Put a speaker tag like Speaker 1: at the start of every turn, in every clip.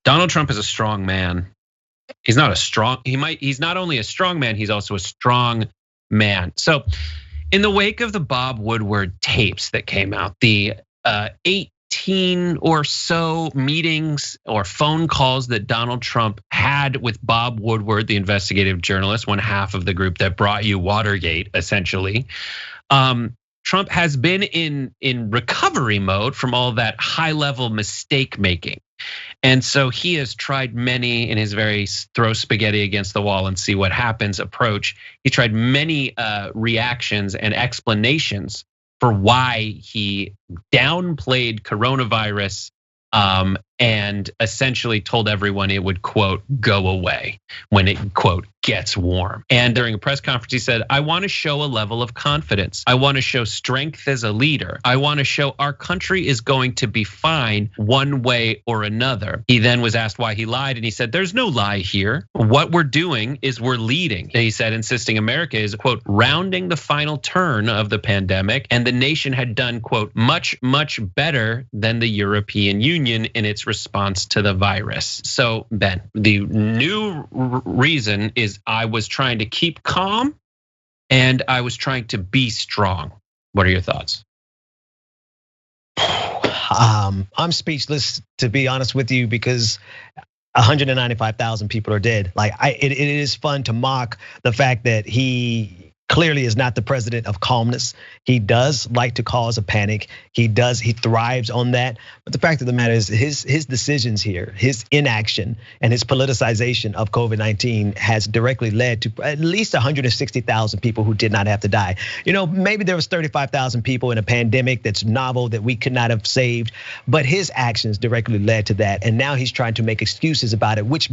Speaker 1: Donald Trump is a strong man. He's not only a strong man, he's also a strong man. So in the wake of the Bob Woodward tapes that came out, the 18 or so meetings or phone calls that Donald Trump had with Bob Woodward, the investigative journalist, one half of the group that brought you Watergate, essentially. Trump has been in recovery mode from all that high-level mistake making. And so he has tried many in his very throw spaghetti against the wall and see what happens approach. He tried many reactions and explanations for why he downplayed coronavirus and essentially told everyone it would, quote, go away when it, quote, gets warm. And during a press conference, he said, I want to show a level of confidence. I want to show strength as a leader. I want to show our country is going to be fine one way or another. He then was asked why he lied, and he said, there's no lie here. What we're doing is we're leading. He said, insisting America is, quote, rounding the final turn of the pandemic, and the nation had done, quote, much, much better than the European Union in its response to the virus. So Ben, the new reason is I was trying to keep calm and I was trying to be strong. What are your thoughts?
Speaker 2: I'm speechless, to be honest with you, because 195,000 people are dead. Like it is fun to mock the fact that he clearly is not the president of calmness. He does like to cause a panic. He thrives on that. But the fact of the matter is his decisions here, his inaction and his politicization of COVID-19 has directly led to at least 160,000 people who did not have to die. Maybe there was 35,000 people in a pandemic that's novel that we could not have saved, but his actions directly led to that. And now he's trying to make excuses about it, which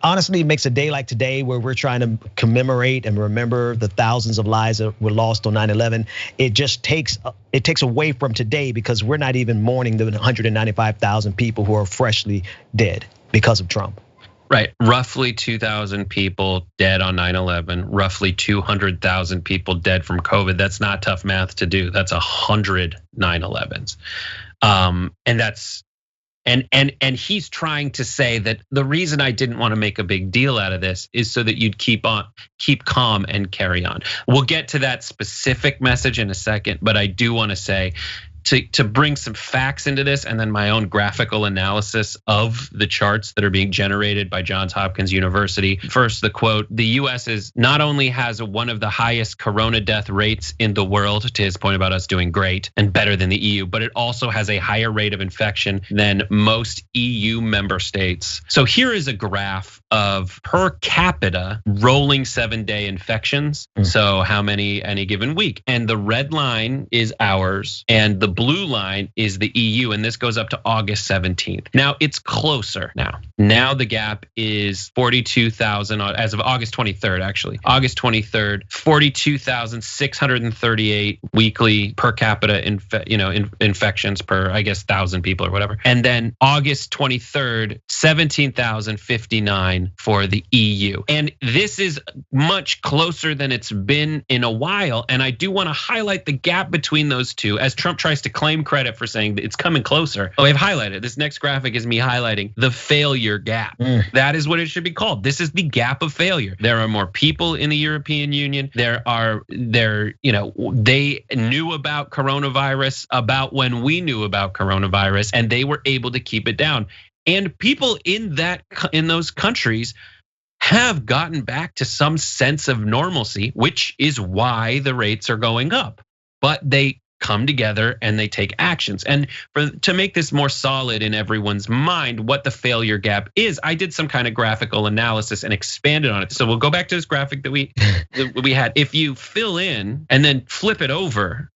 Speaker 2: honestly makes a day like today, where we're trying to commemorate and remember the thousands of lives that were lost on 9/11. It just takes away from today, because we're not even mourning the 195,000 people who are freshly dead because of Trump.
Speaker 1: Right, roughly 2,000 people dead on 9/11, roughly 200,000 people dead from COVID. That's not tough math to do. That's 100 9/11s, and that's. And he's trying to say that the reason I didn't want to make a big deal out of this is so that you'd keep calm and carry on. We'll get to that specific message in a second, but I do want to say, to bring some facts into this, and then my own graphical analysis of the charts that are being generated by Johns Hopkins University. First, the quote, the US is not only has one of the highest corona death rates in the world, to his point about us doing great and better than the EU, but it also has a higher rate of infection than most EU member states. So here is a graph of per capita rolling 7-day infections. So how many any given week? And the red line is ours, and the blue line is the EU, and this goes up to August 17th. Now it's closer now. Now the gap is 42,000 as of August 23rd, actually. August 23rd, 42,638 weekly per capita infections per, I guess, 1,000 people or whatever. And then August 23rd, 17,059 for the EU. And this is much closer than it's been in a while. And I do want to highlight the gap between those two as Trump tries to claim credit for saying that it's coming closer. Oh, I've highlighted. This next graphic is me highlighting the failure gap. That is what it should be called. This is the gap of failure. There are more people in the European Union. They knew about coronavirus about when we knew about coronavirus, and they were able to keep it down. And people in those countries have gotten back to some sense of normalcy, which is why the rates are going up. But they come together and they take actions. And to make this more solid in everyone's mind, what the failure gap is, I did some kind of graphical analysis and expanded on it. So we'll go back to this graphic that we had. If you fill in and then flip it over,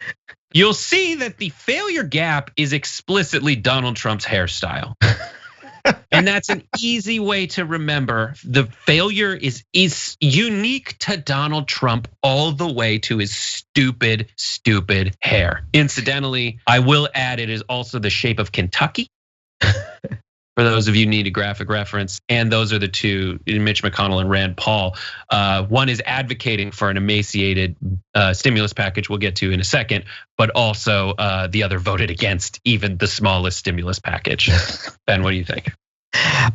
Speaker 1: you'll see that the failure gap is explicitly Donald Trump's hairstyle. And that's an easy way to remember. The failure is unique to Donald Trump all the way to his stupid hair. Incidentally, I will add it is also the shape of Kentucky. For those of you who need a graphic reference, and those are the two, Mitch McConnell and Rand Paul. One is advocating for an emaciated stimulus package we'll get to in a second, but also the other voted against even the smallest stimulus package. Ben, what do you think?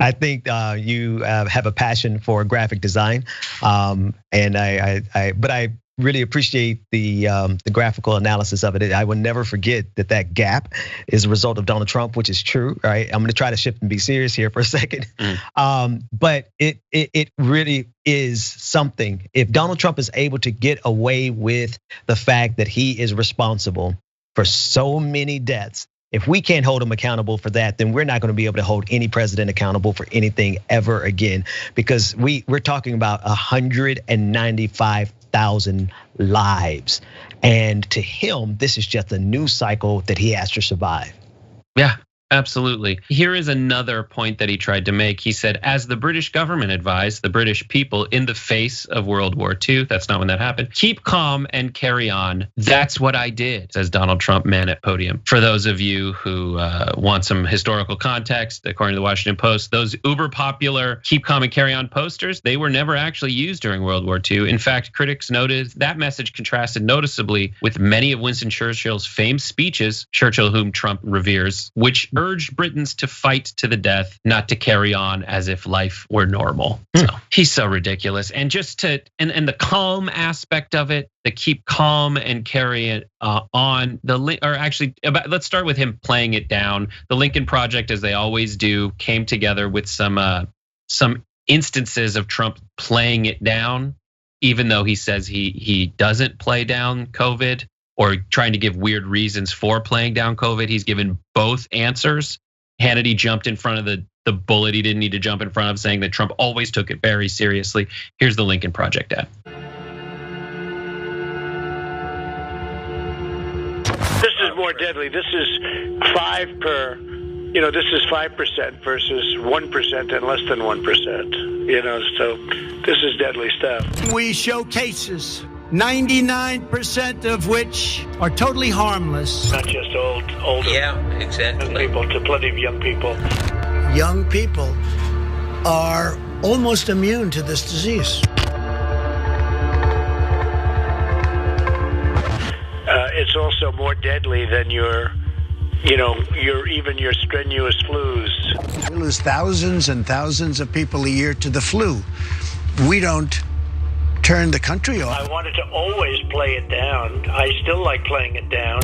Speaker 2: I think you have a passion for graphic design, and but I really appreciate the graphical analysis of it. I will never forget that gap is a result of Donald Trump, which is true, right? I'm gonna try to shift and be serious here for a second. But it really is something. If Donald Trump is able to get away with the fact that he is responsible for so many deaths, if we can't hold him accountable for that, then we're not going to be able to hold any president accountable for anything ever again, because we're talking about 195,000 lives. And to him, this is just a news cycle that he has to survive.
Speaker 1: Yeah, absolutely. Here is another point that he tried to make. He said, as the British government advised the British people in the face of World War II, that's not when that happened, keep calm and carry on. That's what I did, says Donald Trump, man at podium. For those of you who want some historical context, according to the Washington Post, those uber popular keep calm and carry on posters, they were never actually used during World War II. In fact, critics noted that message contrasted noticeably with many of Winston Churchill's famed speeches, Churchill whom Trump reveres, which urged Britons to fight to the death, not to carry on as if life were normal. So he's so ridiculous. And just to, and the calm aspect of it, the keep calm and carry it on, let's start with him playing it down. The Lincoln Project, as they always do, came together with some instances of Trump playing it down, even though he says he doesn't play down COVID, or trying to give weird reasons for playing down COVID. He's given both answers. Hannity jumped in front of the bullet he didn't need to jump in front of, saying that Trump always took it very seriously. Here's the Lincoln Project ad.
Speaker 3: This is more deadly. This is 5 per, this is 5% versus 1% and less than 1%, so this is deadly stuff.
Speaker 4: We show cases, 99% of which are totally harmless.
Speaker 3: Not just older.
Speaker 5: Yeah, exactly.
Speaker 3: People, to plenty of young people.
Speaker 4: Young people are almost immune to this disease.
Speaker 3: It's also more deadly than your strenuous flus.
Speaker 4: We lose thousands and thousands of people a year to the flu. We don't turn the country off.
Speaker 3: I wanted to always play it down. I still like playing it down.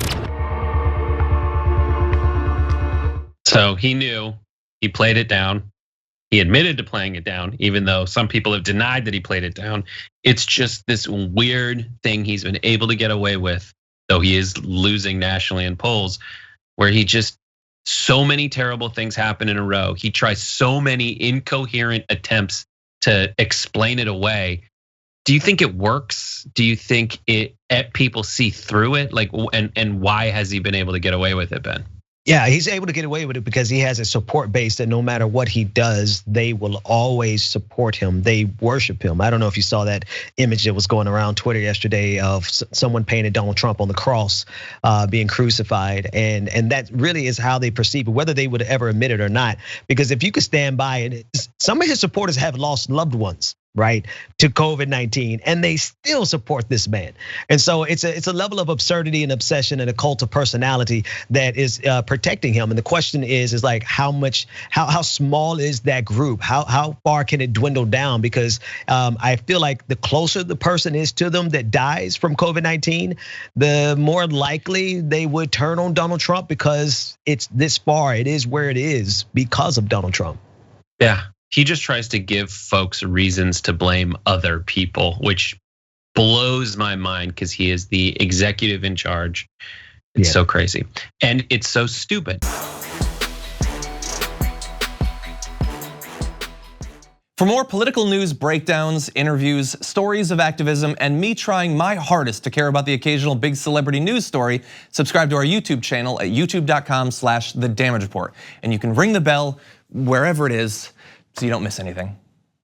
Speaker 1: So he knew, he played it down. He admitted to playing it down, even though some people have denied that he played it down. It's just this weird thing he's been able to get away with, though he is losing nationally in polls, where he just, so many terrible things happen in a row. He tries so many incoherent attempts to explain it away. Do you think it works? Do you think people see through it? And why has he been able to get away with it, Ben?
Speaker 2: Yeah, he's able to get away with it because he has a support base that no matter what he does, they will always support him. They worship him. I don't know if you saw that image that was going around Twitter yesterday of someone painted Donald Trump on the cross being crucified. And that really is how they perceive it, whether they would ever admit it or not. Because if you could stand by it, some of his supporters have lost loved ones, right, to COVID-19, and they still support this man. And so it's a level of absurdity and obsession and a cult of personality that is protecting him. And the question is like how small is that group? How far can it dwindle down? Because I feel like the closer the person is to them that dies from COVID-19, the more likely they would turn on Donald Trump, because it's this far. It is where it is because of Donald Trump.
Speaker 1: Yeah. He just tries to give folks reasons to blame other people, which blows my mind because he is the executive in charge. It's so crazy. And it's so stupid.
Speaker 6: For more political news, breakdowns, interviews, stories of activism, and me trying my hardest to care about the occasional big celebrity news story, subscribe to our YouTube channel at youtube.com/The Damage Report. And you can ring the bell wherever it is, so you don't miss anything.